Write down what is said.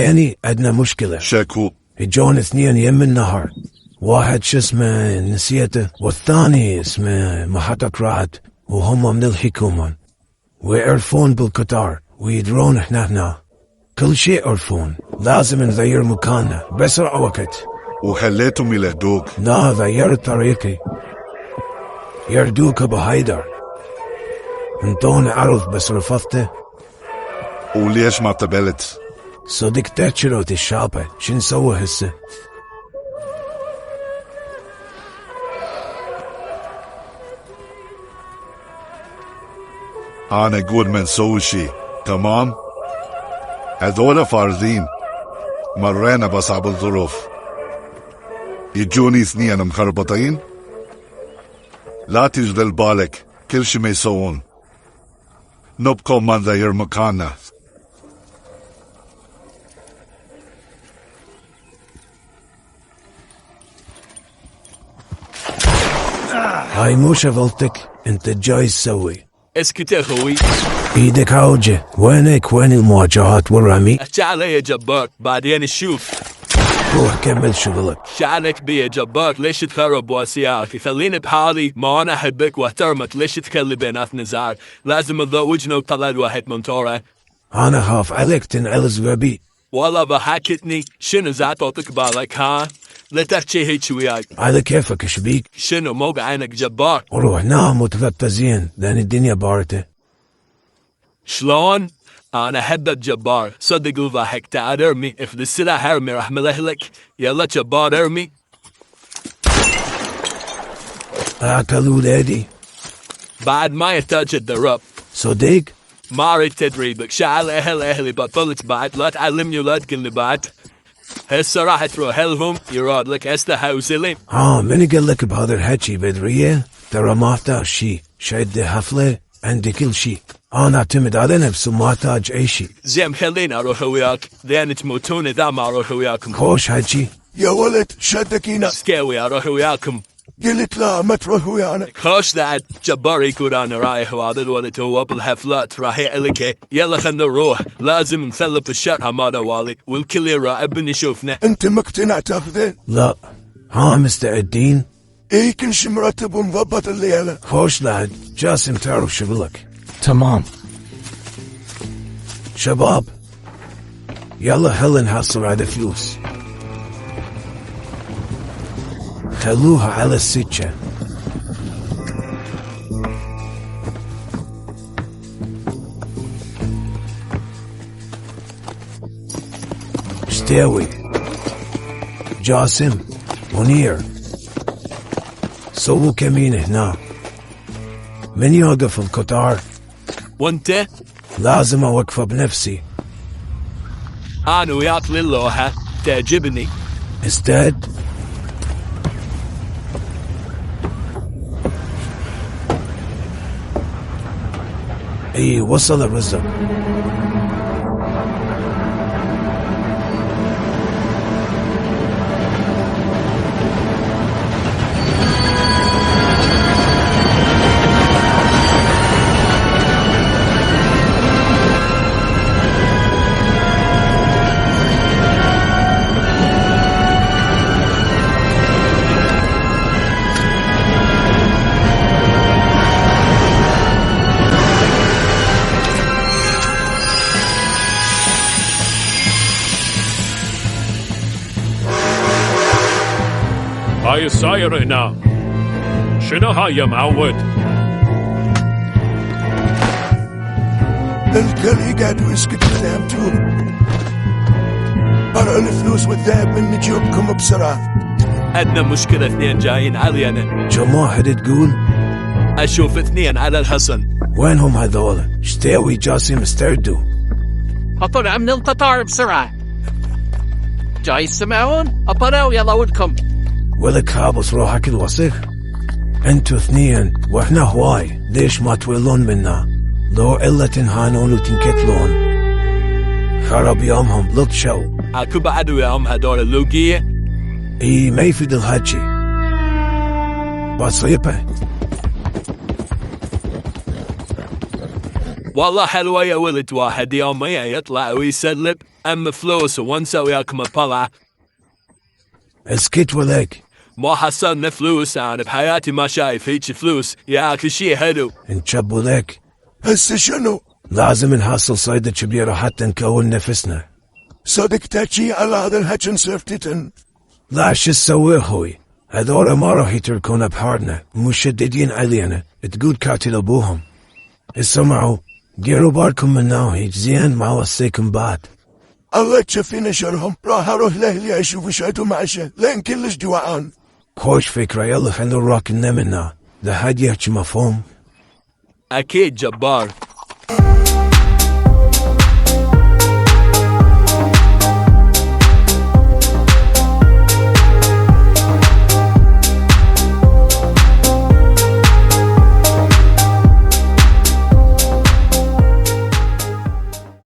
يعني عندنا مشكلة. شكو؟ يجون اثنين يم النهر، واحد شو اسمه نسيته، والثاني اسمه محطة رعد، وهم من الحكومة ويعرفون بالقطار ويدرون احنا هنا. كل شيء يعرفون. لازم نغير مكاننا بسرعة وقت. وخليتهم يلهدوك؟ لا، غيرت طريقي. يردوك ابو هيدر. انطوني عرض بس رفضته. وليش ما قبلت؟ صدقت شروط الشابة. شو نسوي هسه؟ أنا أقول ما نسوي شي. تمام؟ هذولا فارزين. مرينا بصعب الظروف. يجوني اثنين مخربطين. لا تشغل بالك، كل شي ما يسوون. نبقى ما نغير مكاننا. هاي مو شغلتك، انت جاي تسوي. اسكت يا اخوي. ايدك عوجة. وينك؟ وين المواجهات والرمي؟ احكي علي يا جبار بعدين نشوف. روح كمل شغلك. شعنك بي يا جبار، ليش تخرب واسياك؟ خليني بحالي، ما انا احبك واحترمك، ليش تخلي بيناتنا نزار؟ لازم تزوجنا وطلع واحد منطورة. انا خاف عليك تنعلز غبي. والله ضحكتني. شنو زعطوتك بالك ها؟ لا تحكي هيك وياي. على كيفك شبيك؟ شنو موقع عينك جبار؟ روح نام وتغطى زين لان الدنيا باردة. شلون؟ انا احبك جبار، صدق وضحك. تعال ارمي، افد السلاح ارمي راح ملهلك. يلا جبار ارمي. اكلوا لادي. بعد ما يحتاج تدرب. صدق؟ ما اريد تدريبك. شعل اهلي بطلت بعد. لا تعلمني ولا تقلني بعد. هسه راح تروح لهم يراد لك اسلحه وسلم. من قال لك بهذا الحكي بدرية؟ ترى ما احتاج شي. شد حفلة عندي كل شي. انا اعتمد على نفسي وما احتاج اي شي. زين خليني اروح وياك، لان تموتون اذا ما اروح وياكم. خوش حكي. يا ولد شدك هنا. سكاوي اروح وياكم. قلت لا ما تروح ويانا. خوش بعد جبار يكون انا رايح، وهذا الولد هو بالحفلات راح يعلك. يلا خلنا نروح، لازم نسلف الشرح ماذا والي والكل يراقب نشوفنا. انت مقتنع تاخذه؟ لا. مستعدين؟ ايه كل شي مرتب ومضبط الليلة. خوش لعد. جاسم تعرف شغلك. تمام شباب يلا هلا نحصل على فلوس. خلوها على السكة. اشتاوي جاسم منير سووا كمين هنا. من يوقف القطار؟ وانت؟ لازم اوقفه بنفسي. انا وياك للوحة تعجبني. استعد. اي وصل الرزق. هاي الساير هنا. شنو هاي يا معود؟ الكل يقعد ويسكت فهمتوا؟ برا الفلوس والذهب من جيوبكم بسرعة. عندنا مشكلة، اثنين جايين علينا. كم واحد تقول؟ اشوف اثنين على الحصن. وينهم هذول؟ اشتاوي جاسم استعدوا. اطلع من القطار بسرعة. جاي تسمعون؟ اطلعوا يلا ودكم. ولك خابص روحك الوسخ. انتوا اثنين واحنا هواي، ليش ما تولون منا؟ لو الا تنهانون وتنكتلون. خرب يومهم لطشوا. اكو بعد وياهم هدول اللوقية؟ اي ما يفيد الحكي. بصيبه. والله حلوة يا ولد، واحد يوم ما يطلع ويسلب أما فلوس ونسوياكم مطلع اسكت ولك. ما حصلنا فلوس. أنا بحياتي ما شايف هيك فلوس. يا كل شي حلو. انشب ولك. هسه شنو؟ لازم نحصل صيدة كبيرة حتى نكون نفسنا. صدق تحكي على هذا الحكي نسرفتن. لا شو تسوي اخوي؟ هذول ما راح يتركونا بحارنا، مشددين علينا، تقول قاتل ابوهم. اسمعوا، ديروا بالكم من ناهيج زين ما وصيكم بعد. الله تشفينا شرهم. راح اروح لاهلي اشوف ايش عندهم عشاء لين كلش جوعان. خوش فكرة، يلا خلينا نراكن منا. ده هاد يحكي مفهوم. أكيد جبار.